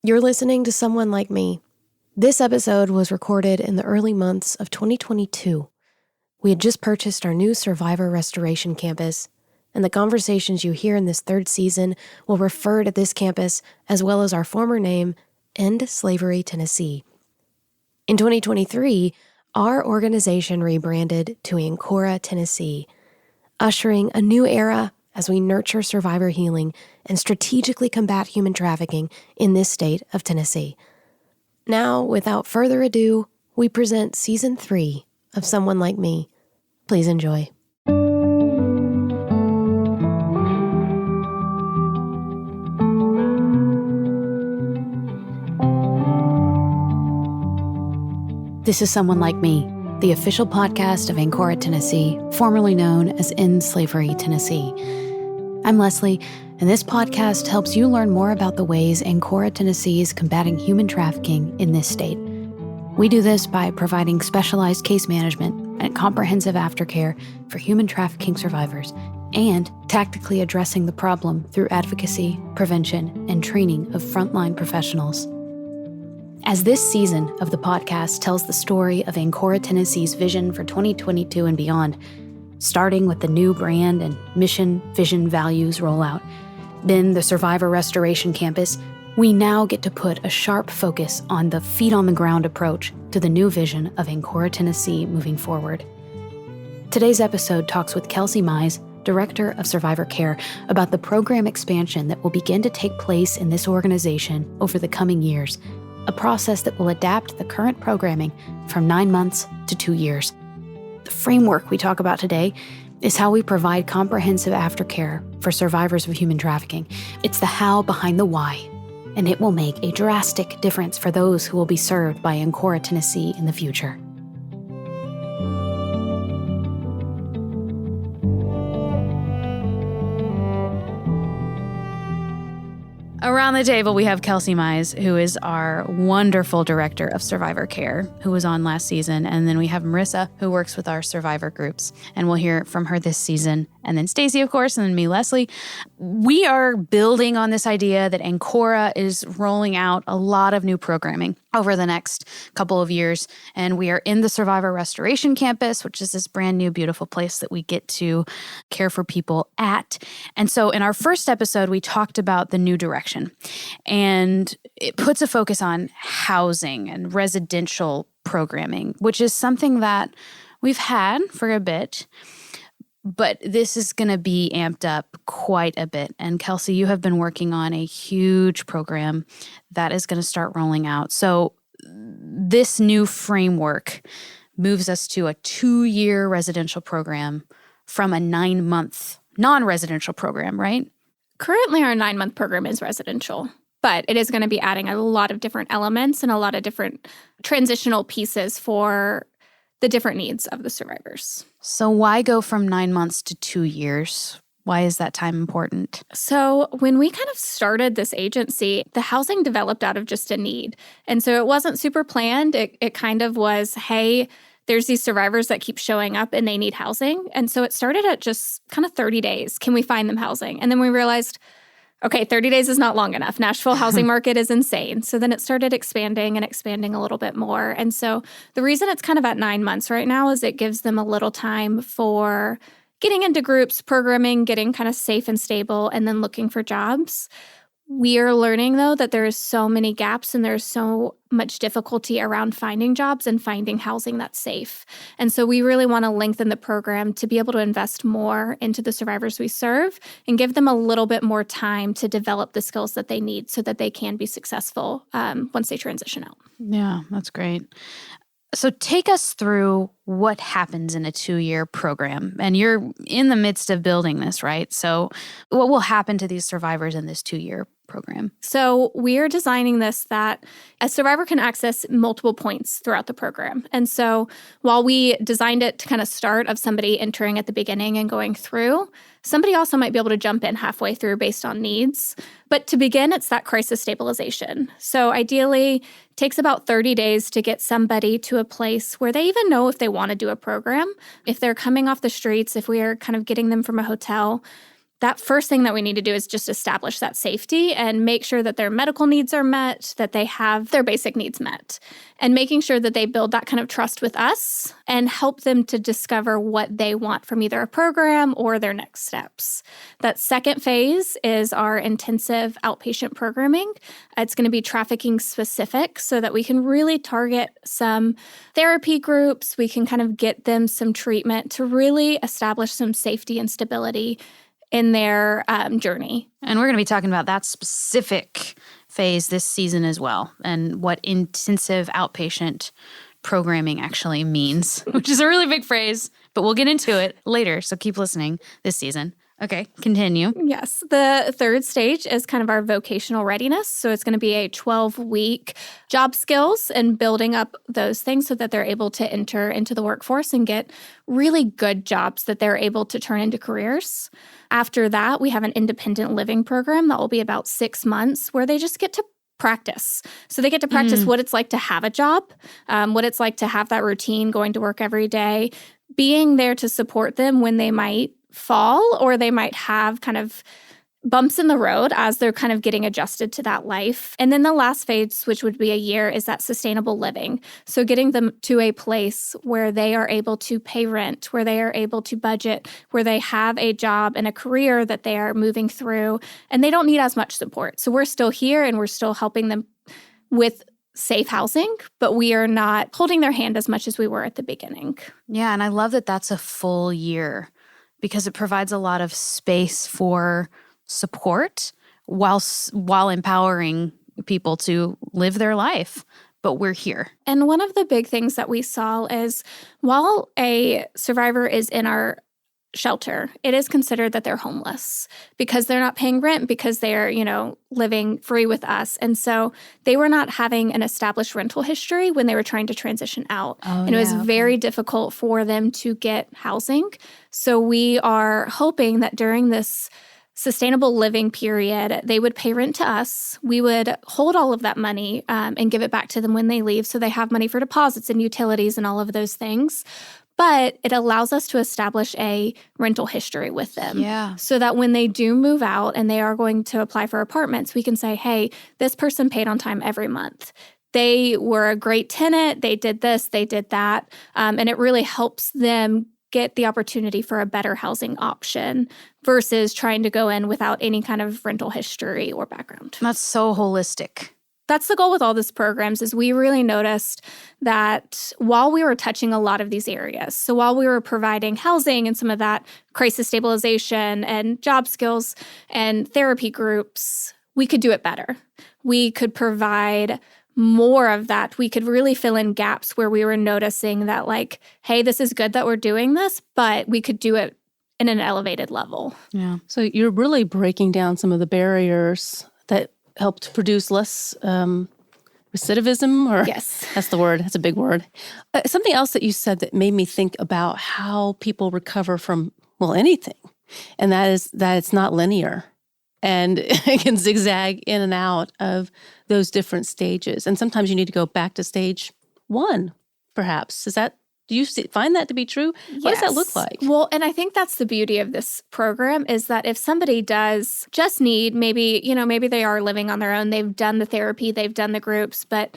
You're listening to Someone Like Me. This episode was recorded in the early months of 2022. We had just purchased our new Survivor Restoration campus, and the conversations you hear in this third season will refer to this campus as well as our former name, End Slavery Tennessee. In 2023, our organization rebranded to Ancora, Tennessee, ushering a new era as we nurture survivor healing and strategically combat human trafficking in this state of Tennessee. Now, without further ado, we present Season 3 of Someone Like Me. Please enjoy. This is Someone Like Me, the official podcast of Ancora, Tennessee, formerly known as End Slavery Tennessee. I'm Leslie, and this podcast helps you learn more about the ways Ancora, Tennessee is combating human trafficking in this state. We do this by providing specialized case management and comprehensive aftercare for human trafficking survivors, and tactically addressing the problem through advocacy, prevention, and training of frontline professionals. As this season of the podcast tells the story of Ancora, Tennessee's vision for 2022 and beyond, starting with the new brand and mission, vision, values rollout, then the Survivor Restoration Campus, we now get to put a sharp focus on the feet-on-the-ground approach to the new vision of Ancora, Tennessee moving forward. Today's episode talks with Kelsey Mize, Director of Survivor Care, about the program expansion that will begin to take place in this organization over the coming years, a process that will adapt the current programming from 9 months to 2 years. The framework we talk about today is how we provide comprehensive aftercare for survivors of human trafficking. It's the how behind the why, and it will make a drastic difference for those who will be served by Ancora, Tennessee in the future. Around the table, we have Kelsey Mize, who is our wonderful director of Survivor Care, who was on last season. And then we have Marissa, who works with our survivor groups. And we'll hear from her this season. And then Stacy, of course, and then me, Leslie. We are building on this idea that Ancora is rolling out a lot of new programming over the next couple of years. And we are in the Survivor Restoration Campus, which is this brand new, beautiful place that we get to care for people at. And so in our first episode, we talked about the new direction. And it puts a focus on housing and residential programming, which is something that we've had for a bit. But this is going to be amped up quite a bit. And Kelsey, you have been working on a huge program that is going to start rolling out. So this new framework moves us to a 2-year residential program from a 9-month non-residential program, right? Currently, our 9-month program is residential, but it is going to be adding a lot of different elements and a lot of different transitional pieces for the different needs of the survivors. So why go from 9 months to 2 years? Why is that time important? So when we kind of started this agency, the housing developed out of just a need. And so it wasn't super planned. It kind of was, hey, there's these survivors that keep showing up and they need housing. And so it started at just kind of 30 days. Can we find them housing? And then we realized, okay, 30 days is not long enough. Nashville housing market is insane. So then it started expanding a little bit more. And so the reason it's kind of at 9 months right now is it gives them a little time for getting into groups, programming, getting kind of safe and stable, and then looking for jobs. We are learning, though, that there is so many gaps and there's so much difficulty around finding jobs and finding housing that's safe. And so we really want to lengthen the program to be able to invest more into the survivors we serve and give them a little bit more time to develop the skills that they need so that they can be successful once they transition out. Yeah, that's great. So take us through what happens in a 2-year program. And you're in the midst of building this, right? So what will happen to these survivors in this 2-year program? So we are designing this that a survivor can access multiple points throughout the program. And so while we designed it to kind of start of somebody entering at the beginning and going through, somebody also might be able to jump in halfway through based on needs. But to begin, it's that crisis stabilization. So ideally, it takes about 30 days to get somebody to a place where they even know if they want to do a program. If they're coming off the streets, if we are kind of getting them from a hotel, that first thing that we need to do is just establish that safety and make sure that their medical needs are met, that they have their basic needs met, and making sure that they build that kind of trust with us and help them to discover what they want from either a program or their next steps. That second phase is our intensive outpatient programming. It's going to be trafficking specific so that we can really target some therapy groups. We can kind of get them some treatment to really establish some safety and stability in their journey. And we're going to be talking about that specific phase this season as well, and what intensive outpatient programming actually means, which is a really big phrase, but we'll get into it later, so keep listening this season. Okay, continue. Yes. The third stage is kind of our vocational readiness. So it's going to be a 12-week job skills and building up those things so that they're able to enter into the workforce and get really good jobs that they're able to turn into careers. After that, we have an independent living program that will be about 6 months where they just get to practice. So they get to practice what it's like to have a job, what it's like to have that routine, going to work every day, being there to support them when they might fall or they might have kind of bumps in the road as they're kind of getting adjusted to that life. And then the last phase, which would be a year, is that sustainable living. So getting them to a place where they are able to pay rent, where they are able to budget, where they have a job and a career that they are moving through, and they don't need as much support. So we're still here and we're still helping them with safe housing, but we are not holding their hand as much as we were at the beginning. Yeah, and I love that that's a full year because it provides a lot of space for support while empowering people to live their life. But we're here. And one of the big things that we saw is while a survivor is in our shelter, it is considered that they're homeless because they're not paying rent, because they're, living free with us. And so they were not having an established rental history when they were trying to transition out. And it was very difficult for them to get housing. So we are hoping that during this sustainable living period, they would pay rent to us. We would hold all of that money and give it back to them when they leave. So they have money for deposits and utilities and all of those things. But it allows us to establish a rental history with them. Yeah. So that when they do move out and they are going to apply for apartments, we can say, hey, this person paid on time every month. They were a great tenant. They did this, they did that. And it really helps them get the opportunity for a better housing option versus trying to go in without any kind of rental history or background. That's so holistic. That's the goal with all these programs is we really noticed that while we were touching a lot of these areas, so while we were providing housing and some of that crisis stabilization and job skills and therapy groups, we could do it better. We could provide more of that. We could really fill in gaps where we were noticing that hey, this is good that we're doing this, but we could do it in an elevated level. Yeah. So you're really breaking down some of the barriers that helped produce less recidivism, or yes, that's the word. That's a big word. Something else that you said that made me think about how people recover from, anything, and that is that it's not linear, and it can zigzag in and out of those different stages. And sometimes you need to go back to stage one, perhaps. Do you find that to be true? What does that look like? Well, and I think that's the beauty of this program is that if somebody does just need maybe they are living on their own, they've done the therapy, they've done the groups, but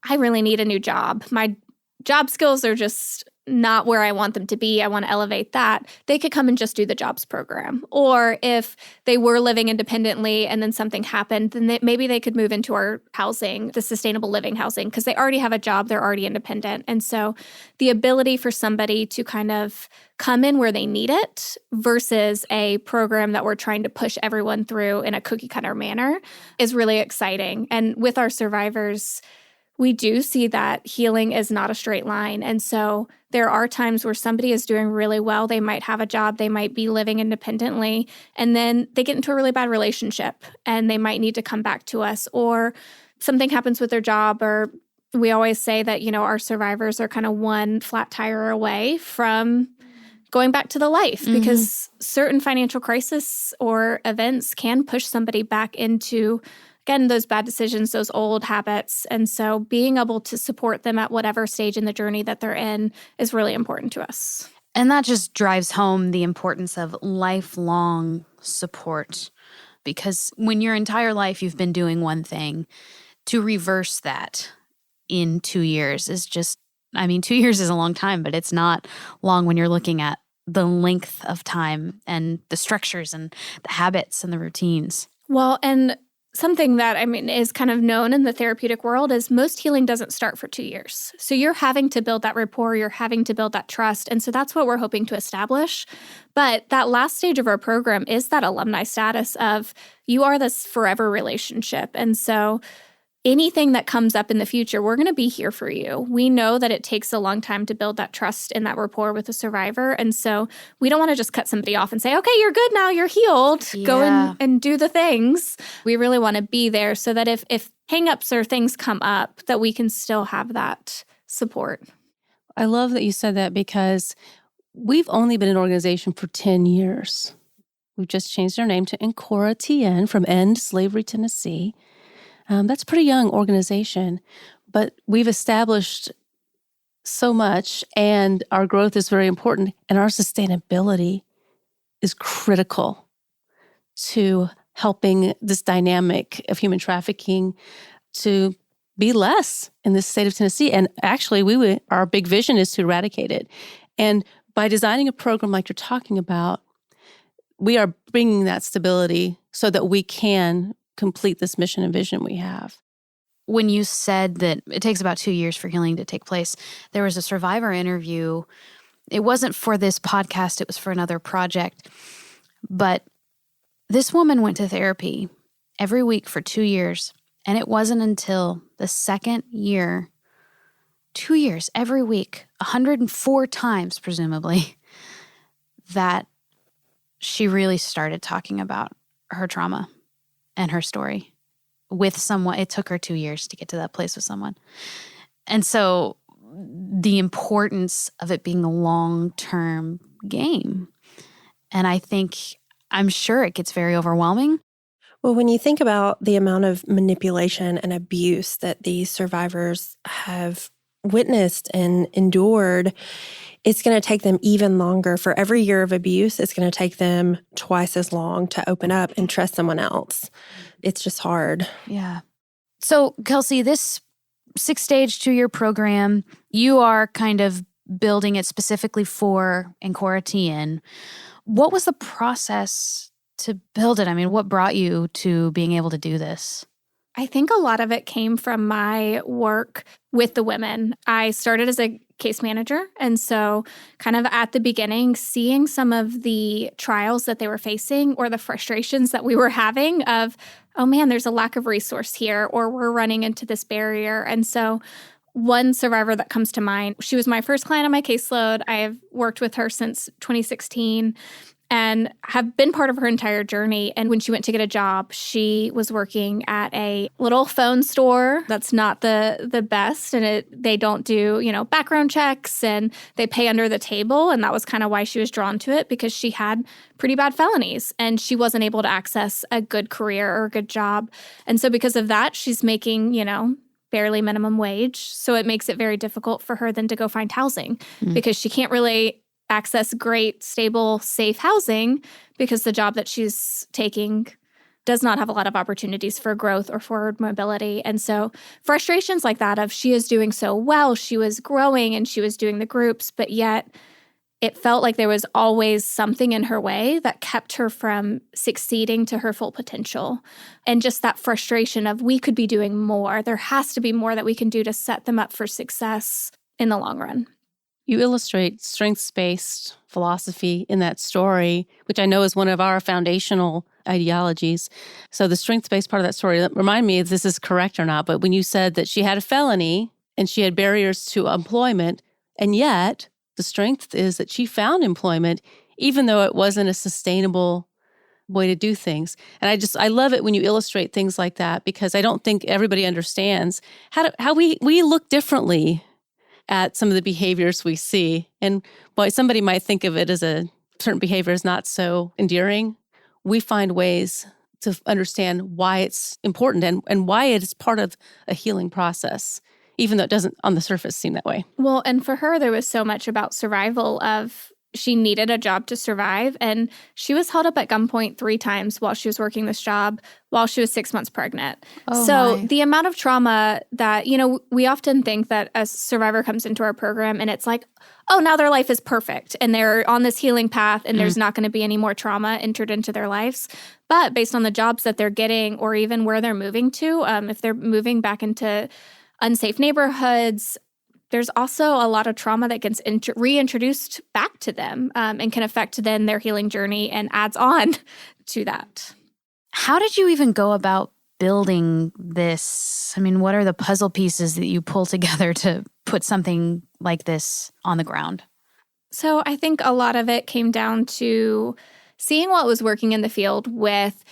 I really need a new job. My job skills are just not where I want them to be. I want to elevate that. They could come and just do the jobs program. Or if they were living independently and then something happened, then maybe they could move into our housing, the sustainable living housing, because they already have a job. They're already independent. And so the ability for somebody to kind of come in where they need it versus a program that we're trying to push everyone through in a cookie cutter manner is really exciting. And with our survivors, we do see that healing is not a straight line. And so there are times where somebody is doing really well. They might have a job. They might be living independently. And then they get into a really bad relationship and they might need to come back to us, or something happens with their job. Or we always say that, our survivors are kind of one flat tire away from going back to the life because certain financial crisis or events can push somebody back into, again, those bad decisions, those old habits. And so being able to support them at whatever stage in the journey that they're in is really important to us. And that just drives home the importance of lifelong support. Because when your entire life you've been doing one thing, to reverse that in 2 years is just, 2 years is a long time, but it's not long when you're looking at the length of time and the structures and the habits and the routines. Well, and something that, is kind of known in the therapeutic world is most healing doesn't start for 2 years. So you're having to build that rapport, you're having to build that trust. And so that's what we're hoping to establish. But that last stage of our program is that alumni status of you are this forever relationship. And so anything that comes up in the future, we're going to be here for you. We know that it takes a long time to build that trust and that rapport with a survivor. And so we don't want to just cut somebody off and say, okay, you're good now, you're healed. Yeah. Go and do the things. We really want to be there so that if hangups or things come up, that we can still have that support. I love that you said that because we've only been an organization for 10 years. We've just changed our name to Encora TN from End Slavery Tennessee. That's a pretty young organization, but we've established so much and our growth is very important and our sustainability is critical to helping this dynamic of human trafficking to be less in this state of Tennessee. And actually, our big vision is to eradicate it. And by designing a program like you're talking about, we are bringing that stability so that we can complete this mission and vision we have. When you said that it takes about 2 years for healing to take place, there was a survivor interview. It wasn't for this podcast, it was for another project. But this woman went to therapy every week for 2 years. And it wasn't until the second year, 2 years, every week, 104 times, presumably, that she really started talking about her trauma and her story with someone. It took her 2 years to get to that place with someone. And so the importance of it being a long-term game. And I'm sure it gets very overwhelming. Well, when you think about the amount of manipulation and abuse that these survivors have witnessed and endured, it's going to take them even longer. For every year of abuse, it's going to take them twice as long to open up and trust someone else. It's just hard. Yeah. So, Kelsey, this 6-stage 2-year program, you are kind of building it specifically for Encora TN. What was the process to build it? What brought you to being able to do this? I think a lot of it came from my work with the women. I started as a case manager. And so kind of at the beginning, seeing some of the trials that they were facing or the frustrations that we were having of, oh man, there's a lack of resource here, or we're running into this barrier. And so one survivor that comes to mind, she was my first client on my caseload. I have worked with her since 2016. And have been part of her entire journey. And when she went to get a job, she was working at a little phone store that's not the best. And they don't do, background checks, and they pay under the table. And that was kind of why she was drawn to it, because she had pretty bad felonies and she wasn't able to access a good career or a good job. And so because of that, she's making, barely minimum wage. So it makes it very difficult for her then to go find housing because she can't really access great, stable, safe housing because the job that she's taking does not have a lot of opportunities for growth or forward mobility. And so frustrations like that of she is doing so well, she was growing and she was doing the groups, but yet it felt like there was always something in her way that kept her from succeeding to her full potential. And just that frustration of we could be doing more. There has to be more that we can do to set them up for success in the long run. You illustrate strengths-based philosophy in that story, which I know is one of our foundational ideologies. So the strengths-based part of that story, remind me if this is correct or not, but when you said that she had a felony and she had barriers to employment, and yet the strength is that she found employment, even though it wasn't a sustainable way to do things. And I love it when you illustrate things like that, because I don't think everybody understands how we look differently at some of the behaviors we see. And while somebody might think of it as a certain behavior is not so endearing, we find ways to understand why it's important and why it is part of a healing process, even though it doesn't on the surface seem that way. Well, and for her, there was so much about survival of She needed a job to survive, and she was held up at gunpoint 3 times while she was working this job while she was 6 months pregnant. Oh, so my. the amount of trauma that, we often think that a survivor comes into our program and it's like, oh, now their life is perfect and they're on this healing path and there's not going to be any more trauma entered into their lives. But based on the jobs that they're getting or even where they're moving to, if they're moving back into unsafe neighborhoods, there's also a lot of trauma that gets reintroduced back to them and can affect then their healing journey and adds on to that. How did you even go about building this? I mean, what are the puzzle pieces that you pull together to put something like this on the ground? So I think a lot of it came down to seeing what was working in the field with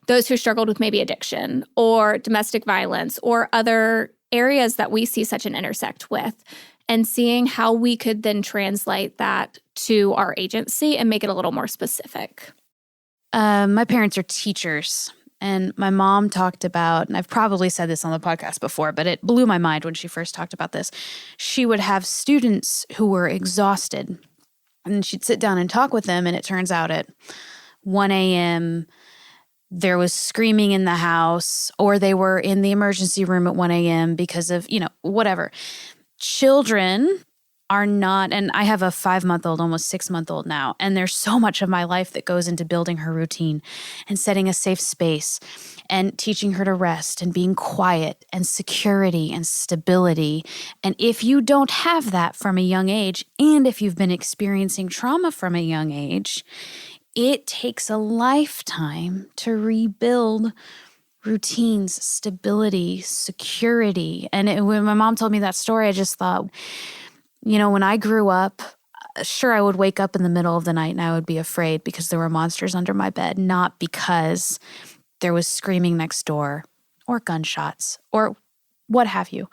those who struggled with maybe addiction or domestic violence or other areas that we see such an intersect with, and seeing how we could then translate that to our agency and make it a little more specific. My parents are teachers, and my mom talked about, and I've probably said this on the podcast before, but it blew my mind when she first talked about this. She would have students who were exhausted, and she'd sit down and talk with them, and it turns out at 1 a.m., there was screaming in the house, or they were in the emergency room at 1 a.m. because of, whatever. Children are not, and I have a 5-month-old, almost 6-month-old now, and there's so much of my life that goes into building her routine and setting a safe space and teaching her to rest and being quiet and security and stability. And if you don't have that from a young age, and if you've been experiencing trauma from a young age, it takes a lifetime to rebuild routines, stability, security. And when my mom told me that story, I just thought, when I grew up, sure, I would wake up in the middle of the night and I would be afraid because there were monsters under my bed, not because there was screaming next door or gunshots or what have you.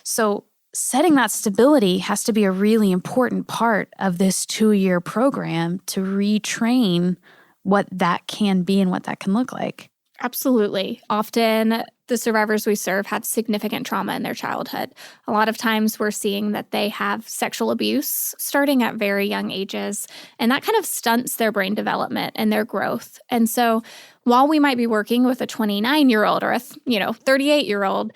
So setting that stability has to be a really important part of this 2-year program to retrain what that can be and what that can look like. Absolutely. Often the survivors we serve had significant trauma in their childhood. A lot of times we're seeing that they have sexual abuse starting at very young ages, and that kind of stunts their brain development and their growth. And so while we might be working with a 29-year-old or a 38-year-old,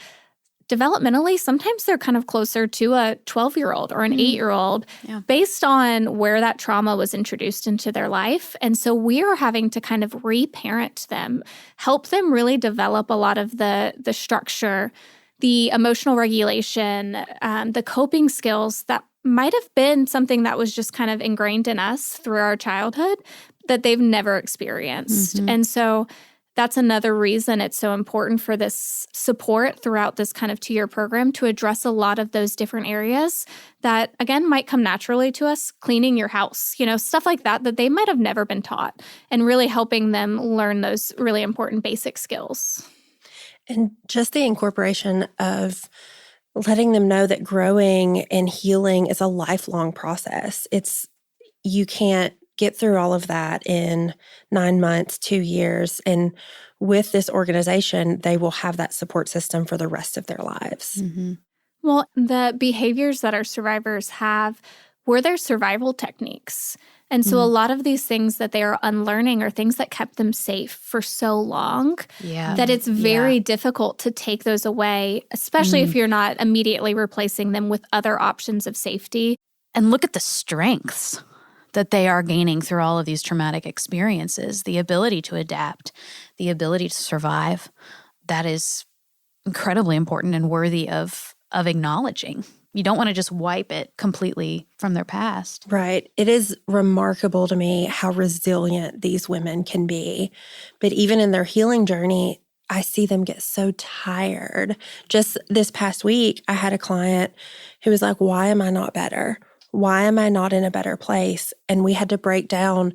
developmentally, sometimes they're kind of closer to a 12-year-old or an 8-year-old based on where that trauma was introduced into their life. And so we are having to kind of reparent them, help them really develop a lot of the structure, the emotional regulation, the coping skills that might have been something that was just kind of ingrained in us through our childhood that they've never experienced. And so that's another reason it's so important for this support throughout this kind of 2-year program to address a lot of those different areas that, again, might come naturally to us, cleaning your house, stuff like that they might have never been taught, and really helping them learn those really important basic skills. And just the incorporation of letting them know that growing and healing is a lifelong process. You can't get through all of that in 9 months, 2 years. And with this organization, they will have that support system for the rest of their lives. Well, the behaviors that our survivors have were their survival techniques. And so a lot of these things that they are unlearning are things that kept them safe for so long that it's very difficult to take those away, especially if you're not immediately replacing them with other options of safety. And look at the strengths that they are gaining through all of these traumatic experiences, the ability to adapt, the ability to survive. That is incredibly important and worthy of acknowledging. You don't want to just wipe it completely from their past. Right. It is remarkable to me how resilient these women can be. But even in their healing journey, I see them get so tired. Just this past week, I had a client who was like, why am I not better? Why am I not in a better place? And we had to break down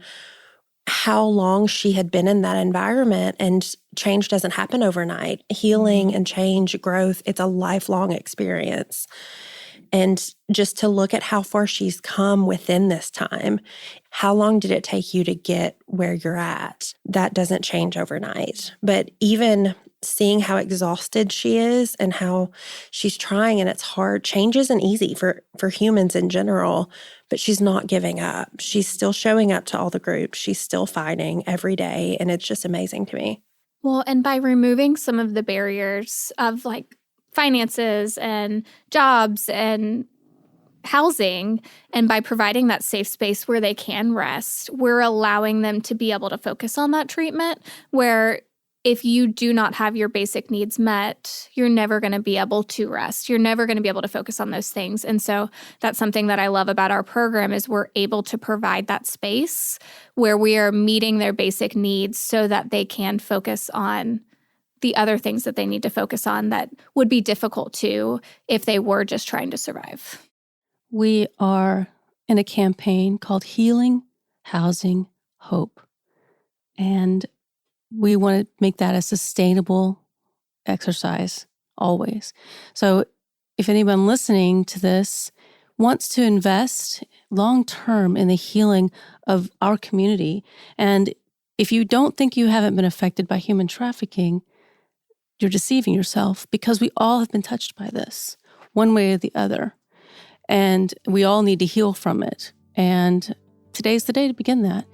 how long she had been in that environment, and change doesn't happen overnight. Healing and change, growth, it's a lifelong experience. And just to look at how far she's come within this time, how long did it take you to get where you're at? That doesn't change overnight. But even seeing how exhausted she is and how she's trying and it's hard. Change isn't easy for humans in general, but she's not giving up. She's still showing up to all the groups. She's still fighting every day. And it's just amazing to me. Well, and by removing some of the barriers of like finances and jobs and housing, and by providing that safe space where they can rest, we're allowing them to be able to focus on that treatment, where if you do not have your basic needs met, you're never going to be able to rest. You're never going to be able to focus on those things. And so that's something that I love about our program is we're able to provide that space where we are meeting their basic needs so that they can focus on the other things that they need to focus on that would be difficult to if they were just trying to survive. We are in a campaign called Healing, Housing, Hope. And we want to make that a sustainable exercise always. So if anyone listening to this wants to invest long-term in the healing of our community, and if you don't think you haven't been affected by human trafficking, you're deceiving yourself, because we all have been touched by this one way or the other. And we all need to heal from it. And today's the day to begin that.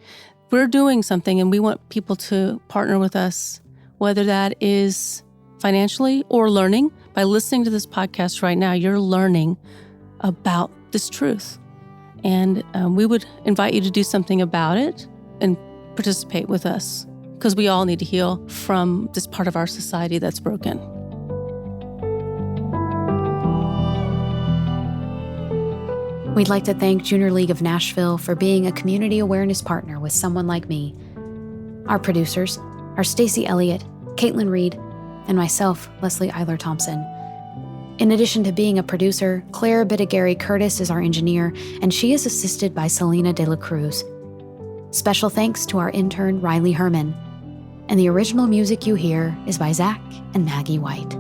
We're doing something and we want people to partner with us, whether that is financially or learning. By listening to this podcast right now, you're learning about this truth. And we would invite you to do something about it and participate with us, because we all need to heal from this part of our society that's broken. We'd like to thank Junior League of Nashville for being a community awareness partner with Someone Like Me. Our producers are Stacey Elliott, Caitlin Reed, and myself, Leslie Eiler Thompson. In addition to being a producer, Claire Bittigary Curtis is our engineer, and she is assisted by Selena De La Cruz. Special thanks to our intern, Riley Herman. And the original music you hear is by Zach and Maggie White.